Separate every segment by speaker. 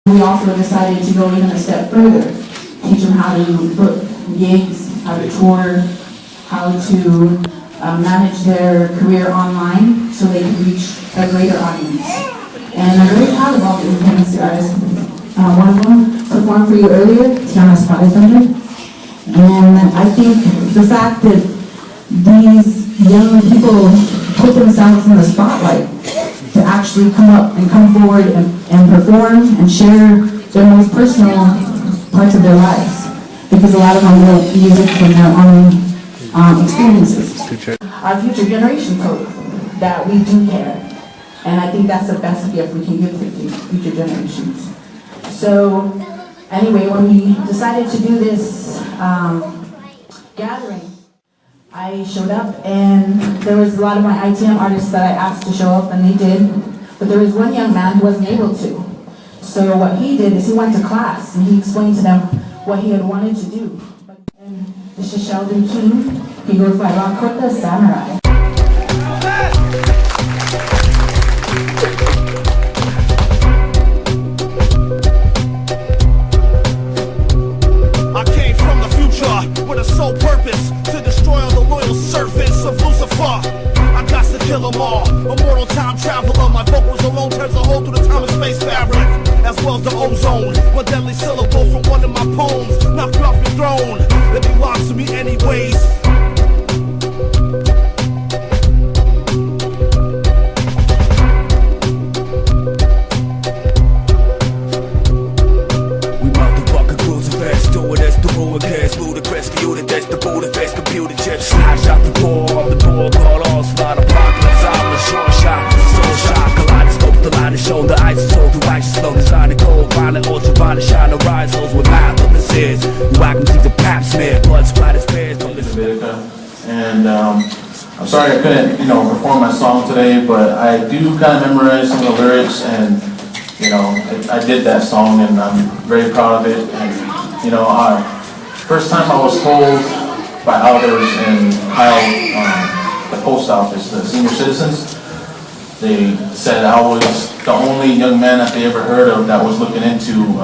Speaker 1: We also decided to go even a step further, teach them how to book gigs, how to tour, how to manage their career online so they can reach a greater audience. And I'm very proud of all the independents guys. One of them performed for you earlier, Tiana's 500. And I think the fact that these young people put themselves in the spotlight to actually come up and come forward and perform and share their most personal parts of their lives. Because a lot of them wrote music from their own experiences. Our future generations hope that we do care. And I think that's the best gift we can give to future generations. So anyway, when we decided to do this gathering, I showed up and there was a lot of my ITM artists that I asked to show up and they did. But there was one young man who wasn't able to. So what he did is he went to class and he explained to them what he had wanted to do. And this is Sheldon King. He goes by LAKOTA Samurai.
Speaker 2: I came from the future with a sole purpose to destroy all the loyal servants of Lucifer. I got to kill them all. A mortal time traveler. My vocals alone turns a hole through the time and space fabric, as well as the ozone. One deadly syllable from one of my poems. Knock you off your throne. It belongs to me anyways. We motherfucking cruising fast, doing this the ruin gas, ludicrous, muted, that's the Budapest computer chip. Snatch out the ball called all slide, apocalypse, I'm a short shot, soul shot, kaleidoscope, the line is shown, the ice is sold, the righteous flow, design to gold, violent, ultraviolet, shine, the rise, those with mouth of the sins. You I can see the pap smear, blood splattered spares, don't listen.
Speaker 3: And I'm sorry I couldn't, perform my song today, but I do kind of memorize some of the lyrics, and I did that song, and I'm very proud of it. And first time I was told by elders in the post office, the senior citizens, they said I was the only young man that they ever heard of that was looking into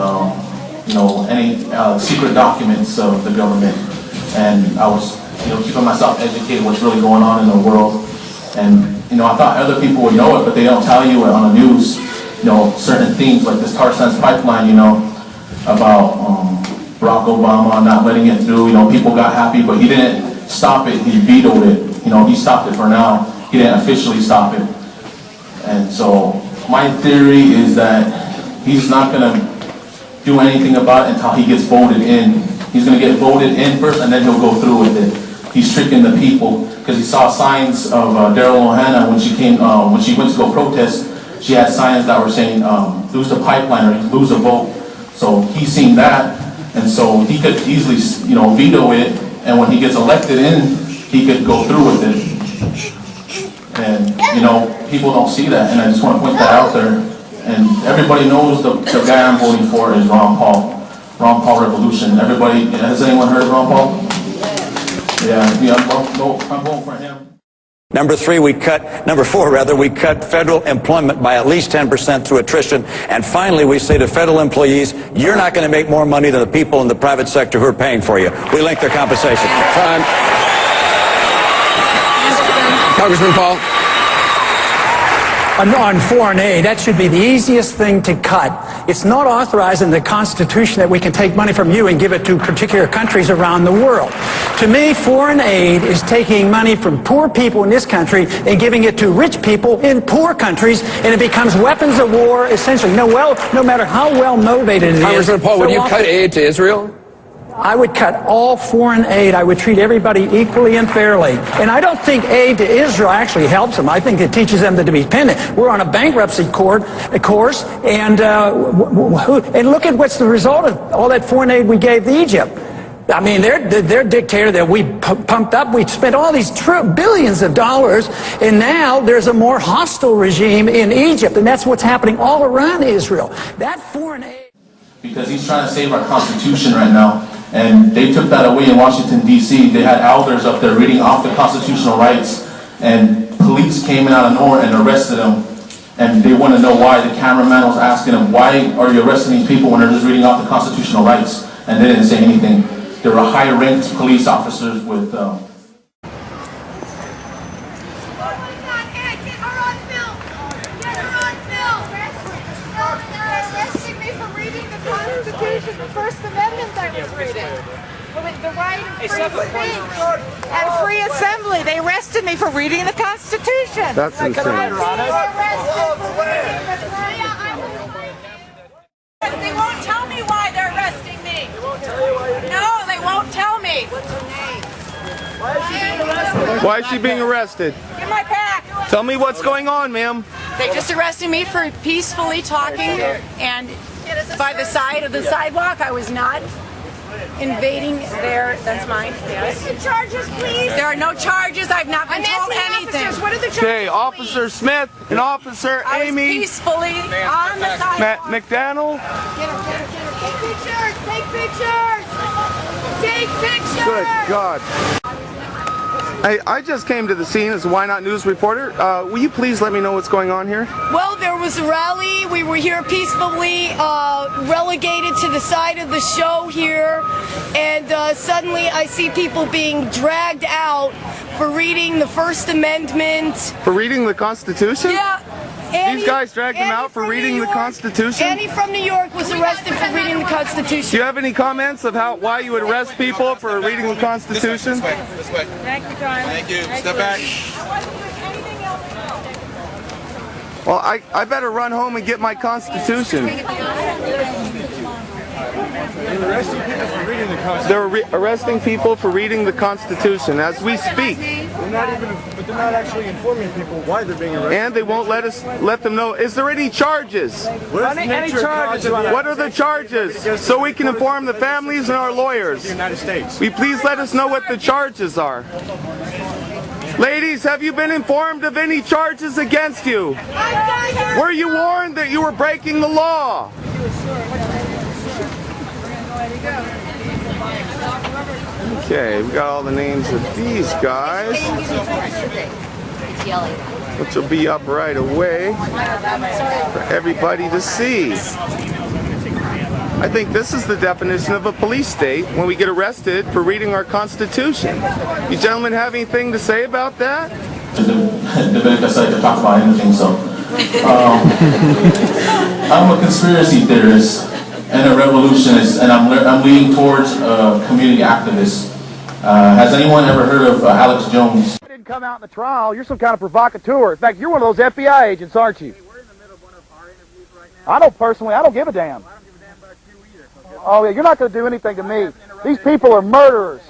Speaker 3: any secret documents of the government, and I was keeping myself educated what's really going on in the world. And I thought other people would know it, but they don't tell you it on the news. Certain things like this tar sands pipeline, about Barack Obama not letting it through. People got happy, but he didn't stop it. He vetoed it. He stopped it for now. He didn't officially stop it. And so my theory is that he's not going to do anything about it until he gets voted in. He's going to get voted in first, and then he'll go through with it. He's tricking the people because he saw signs of Daryl Ohana when she went to go protest. She had signs that were saying, lose the pipeline or lose a vote. So he's seen that, and so he could easily, veto it, and when he gets elected in, he could go through with it. And, people don't see that, and I just want to point that out there. And everybody knows the guy I'm voting for is Ron Paul. Ron Paul Revolution. Everybody, has anyone heard of Ron Paul? Yeah, I'm voting for him.
Speaker 4: Number four, we cut federal employment by at least 10% through attrition. And finally, we say to federal employees, you're not going to make more money than the people in the private sector who are paying for you. We link their compensation. Time.
Speaker 5: Congressman Paul. On foreign aid, that should be the easiest thing to cut. It's not authorized in the Constitution that we can take money from you and give it to particular countries around the world. To me, foreign aid is taking money from poor people in this country and giving it to rich people in poor countries, and it becomes weapons of war, essentially. No matter how well motivated it is.
Speaker 6: Congressman Paul, would you cut aid to Israel?
Speaker 5: I would cut all foreign aid. I would treat everybody equally and fairly. And I don't think aid to Israel actually helps them. I think it teaches them to be dependent. We're on a bankruptcy course, and look at what's the result of all that foreign aid we gave to Egypt. I mean, their dictator that we pumped up, we spent all these billions of dollars, and now there's a more hostile regime in Egypt, and that's what's happening all around Israel. That foreign aid...
Speaker 3: Because he's trying to save our Constitution right now. And they took that away in Washington, D.C. They had elders up there reading off the constitutional rights, and police came in out of nowhere and arrested them. And they want to know why. The cameraman was asking them, why are you arresting these people when they're just reading off the constitutional rights? And they didn't say anything. They were high-ranked police officers with...
Speaker 7: The First Amendment I was reading. The right of free speech and free assembly. They arrested me for reading the Constitution.
Speaker 8: That's insane.
Speaker 7: They won't tell me why they're arresting me. They won't tell you why. No, they won't tell me. What's her name?
Speaker 8: Why is she being arrested?
Speaker 7: Give my back.
Speaker 8: Tell me what's going on, ma'am.
Speaker 7: They just arrested me for peacefully talking and by the side of the sidewalk. I was not invading their, that's mine, yes. The charges, please. There are no charges. I've not been told anything. Officers. What are the charges? Okay,
Speaker 8: Officer Smith and Officer Amy.
Speaker 7: I was peacefully on the sidewalk.
Speaker 8: McDaniel.
Speaker 7: Get her. Take pictures. Take pictures.
Speaker 8: Good God. I just came to the scene as a Why Not News reporter. Will you please let me know what's going on here?
Speaker 9: Well, there was a rally. We were here peacefully, relegated to the side of the show here, and suddenly I see people being dragged out for reading the First Amendment. For
Speaker 8: reading the Constitution?
Speaker 9: Yeah.
Speaker 8: These guys dragged them out for reading the Constitution?
Speaker 9: Annie from New York was arrested for reading the Constitution.
Speaker 8: Do you have any comments of why you would arrest people for reading the Constitution?
Speaker 10: This way.
Speaker 7: Thank you, John.
Speaker 10: Thank you. Step back.
Speaker 8: Well, I better run home and get my Constitution. They're arresting people for reading the Constitution as we speak.
Speaker 11: But they're not actually informing people why they're being arrested.
Speaker 8: And they won't let them know. Is there any charges?
Speaker 11: Any charges?
Speaker 8: What are the charges? So we can inform the families and our lawyers.
Speaker 11: United States.
Speaker 8: Will you please let us know what the charges are? Ladies, have you been informed of any charges against you? Were you warned that you were breaking the law? Okay, we got all the names of these guys, which will be up right away for everybody to see. I think this is the definition of a police state when we get arrested for reading our Constitution. You gentlemen have anything to say about that?
Speaker 3: Leviticus said to talk about anything, so. I'm a conspiracy theorist and a revolutionist, and I'm leaning towards a community activist. Has anyone ever heard of Alex Jones?
Speaker 12: I didn't come out in the trial. You're some kind of provocateur. In fact, you're one of those FBI agents, aren't you? We're in the middle of one of our interviews right now. I know personally, I don't give a damn. I don't give a damn about you either. Oh yeah, you're not going to do anything to me. These people are murderers.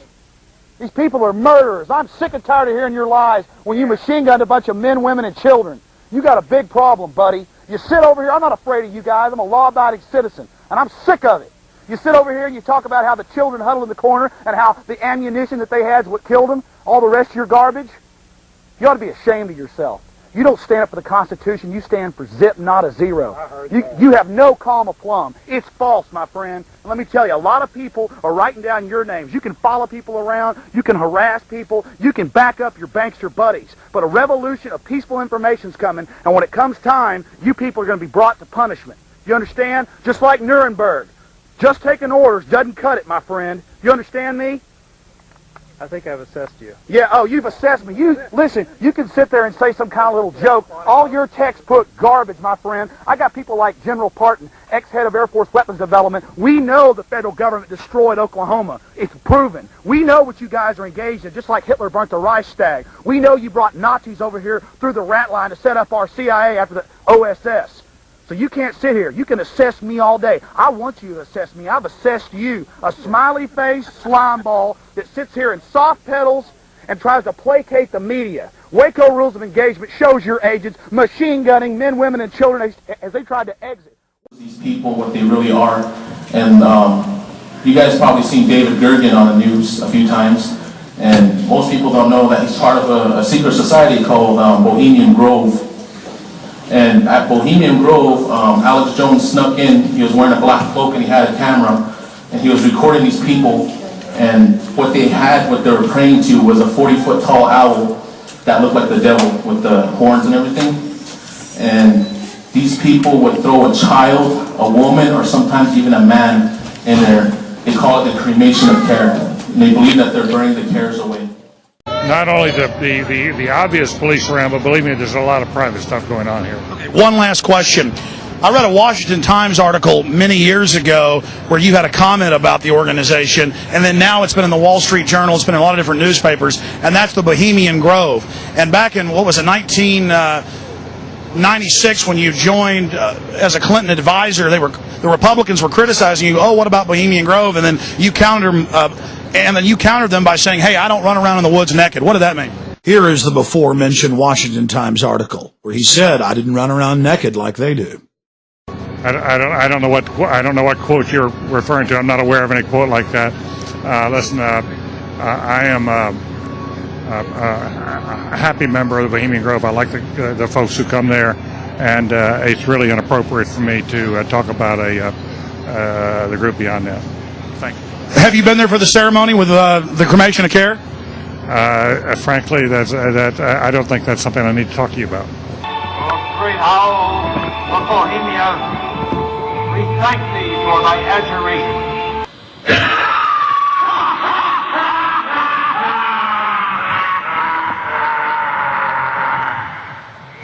Speaker 12: These people are murderers. I'm sick and tired of hearing your lies when you machine gunned a bunch of men, women, and children. You got a big problem, buddy. You sit over here. I'm not afraid of you guys. I'm a law-abiding citizen, and I'm sick of it. You sit over here and you talk about how the children huddled in the corner and how the ammunition that they had is what killed them, all the rest of your garbage. You ought to be ashamed of yourself. You don't stand up for the Constitution. You stand for zip, not a zero. You have no calm aplomb. It's false, my friend. And let me tell you, a lot of people are writing down your names. You can follow people around. You can harass people. You can back up your bankster buddies. But a revolution of peaceful information is coming, and when it comes time, you people are going to be brought to punishment. You understand? Just like Nuremberg. Just taking orders doesn't cut it, my friend. You understand me?
Speaker 11: I think I've assessed you.
Speaker 12: Yeah, oh, you've assessed me. Listen, you can sit there and say some kind of little joke. All your textbook garbage, my friend. I got people like General Parton, ex-head of Air Force Weapons Development. We know the federal government destroyed Oklahoma. It's proven. We know what you guys are engaged in, just like Hitler burnt the Reichstag. We know you brought Nazis over here through the rat line to set up our CIA after the OSS. So you can't sit here. You can assess me all day. I want you to assess me. I've assessed you, a smiley-faced slime ball that sits here in soft pedals and tries to placate the media. Waco Rules of Engagement shows your agents machine gunning men, women, and children as they tried to exit.
Speaker 3: These people, what they really are, and you guys probably seen David Gergen on the news a few times, and most people don't know that he's part of a secret society called Bohemian Grove. And at Bohemian Grove, Alex Jones snuck in. He was wearing a black cloak and he had a camera, and he was recording these people. And what they were praying to was a 40-foot tall owl that looked like the devil with the horns and everything. And these people would throw a child, a woman, or sometimes even a man in there. They call it the cremation of character. And they believe that they're burning the cares away.
Speaker 10: Not only the obvious police around, but believe me, there's a lot of private stuff going on here.
Speaker 13: Okay, one last question. I read a Washington Times article many years ago where you had a comment about the organization, and then now it's been in the Wall Street Journal, it's been in a lot of different newspapers, and that's the Bohemian Grove. And back in, 1996, when you joined as a Clinton advisor, the Republicans were criticizing you, oh, what about Bohemian Grove? And then you countered them by saying, hey, I don't run around in the woods naked. What did that mean? Here is the before-mentioned Washington Times article where he said, I didn't run around naked like they do.
Speaker 10: I don't know what quote you're referring to. I'm not aware of any quote like that. Listen, I am a happy member of the Bohemian Grove. I like the folks who come there, and it's really inappropriate for me to talk about the group beyond that. Thank you.
Speaker 13: Have you been there for the ceremony with the cremation of care?
Speaker 10: Frankly, I don't think that's something I need to talk to you about.
Speaker 14: Bohemia, we thank thee for thy adjuration.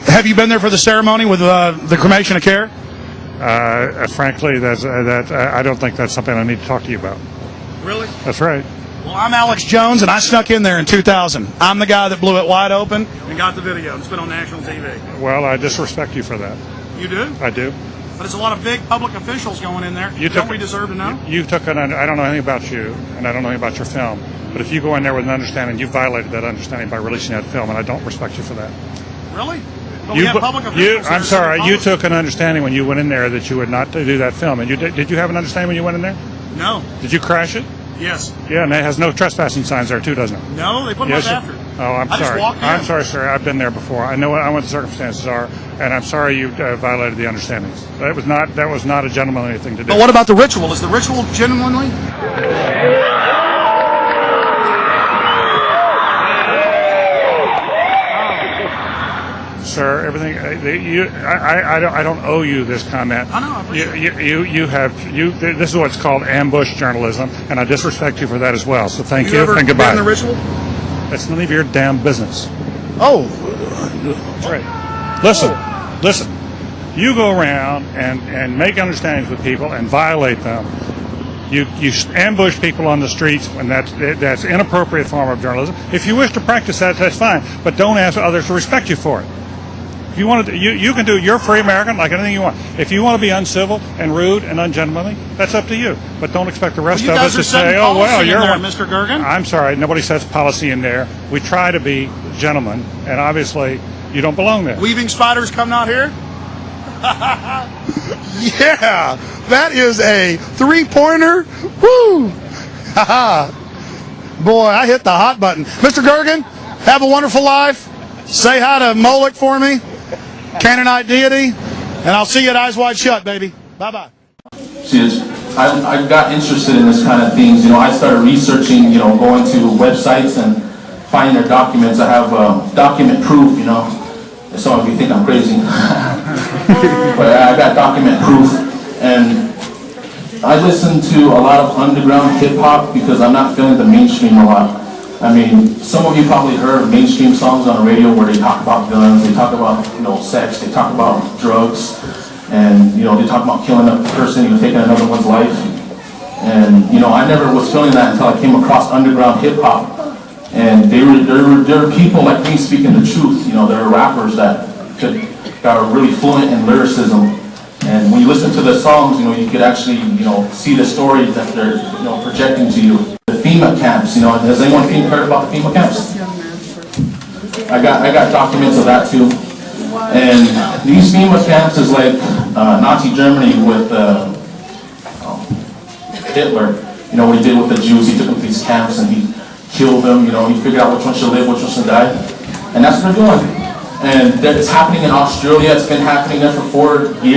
Speaker 13: Have you been there for the ceremony with the cremation of care?
Speaker 10: Frankly, I don't think that's something I need to talk to you about.
Speaker 13: Really?
Speaker 10: That's right.
Speaker 13: Well, I'm Alex Jones, and I snuck in there in 2000. I'm the guy that blew it wide open and got the video. It's been on national TV.
Speaker 10: Well, I disrespect you for that.
Speaker 13: You do?
Speaker 10: I do.
Speaker 13: But there's a lot of big public officials going in there. Don't we deserve to know?
Speaker 10: I don't know anything about you, and I don't know anything about your film. But if you go in there with an understanding, you violated that understanding by releasing that film, and I don't respect you for that.
Speaker 13: Really? But we have public officials.
Speaker 10: I'm sorry. You took an understanding when you went in there that you would not do that film. And did you have an understanding when you went in there?
Speaker 13: No.
Speaker 10: Did you crash it?
Speaker 13: Yes.
Speaker 10: Yeah, and it has no trespassing signs there too, doesn't it?
Speaker 13: No, they put them up after.
Speaker 10: Oh, I'm sorry.
Speaker 13: Just walked in.
Speaker 10: I'm sorry, sir. I've been there before. I know what the circumstances are, and I'm sorry you violated the understandings. That was not a gentlemanly thing to do.
Speaker 13: But what about the ritual? Is the ritual genuinely?
Speaker 10: Sir, everything. I don't owe you this comment.
Speaker 13: I know. I appreciate it.
Speaker 10: This is what's called ambush journalism, and I disrespect you for that as well. So thank you and goodbye.
Speaker 13: Been in the ritual?
Speaker 10: It's none of your damn business.
Speaker 13: Oh,
Speaker 10: that's right. Listen. You go around and make understandings with people and violate them. You ambush people on the streets, and that's inappropriate form of journalism. If you wish to practice that, that's fine, but don't ask others to respect you for it. If you want to, you can do. You're a free American, like anything you want. If you want to be uncivil and rude and ungentlemanly, that's up to you. But don't expect the rest of us to say, "Oh well, you're
Speaker 13: there, Mr. Gergen."
Speaker 10: I'm sorry, nobody sets policy in there. We try to be gentlemen, and obviously, you don't belong there.
Speaker 13: Weaving spiders come out here. Yeah, that is a three-pointer. Woo! Boy, I hit the hot button. Mr. Gergen, have a wonderful life. Say hi to Moloch for me, Canaanite deity, and I'll see you at Eyes Wide Shut, baby. Bye-bye.
Speaker 3: See, I got interested in this kind of things. I started researching, going to websites and finding their documents. I have document proof, Some of you think I'm crazy. But I got document proof. And I listen to a lot of underground hip-hop because I'm not feeling the mainstream a lot. I mean, some of you probably heard mainstream songs on the radio where they talk about guns, they talk about, sex, they talk about drugs, and, they talk about killing a person, taking another one's life. And, I never was feeling that until I came across underground hip-hop. And there were people like me speaking the truth. There are rappers that are really fluent in lyricism. And when you listen to the songs, you could actually, see the stories that they're, projecting to you. The FEMA camps, has anyone heard about the FEMA camps? I got documents of that too. And these FEMA camps is like Nazi Germany with Hitler. What he did with the Jews, he took them to these camps and he killed them, he figured out which one should live, which one should die. And that's what they're doing. And it's happening in Australia, it's been happening there for 4 years.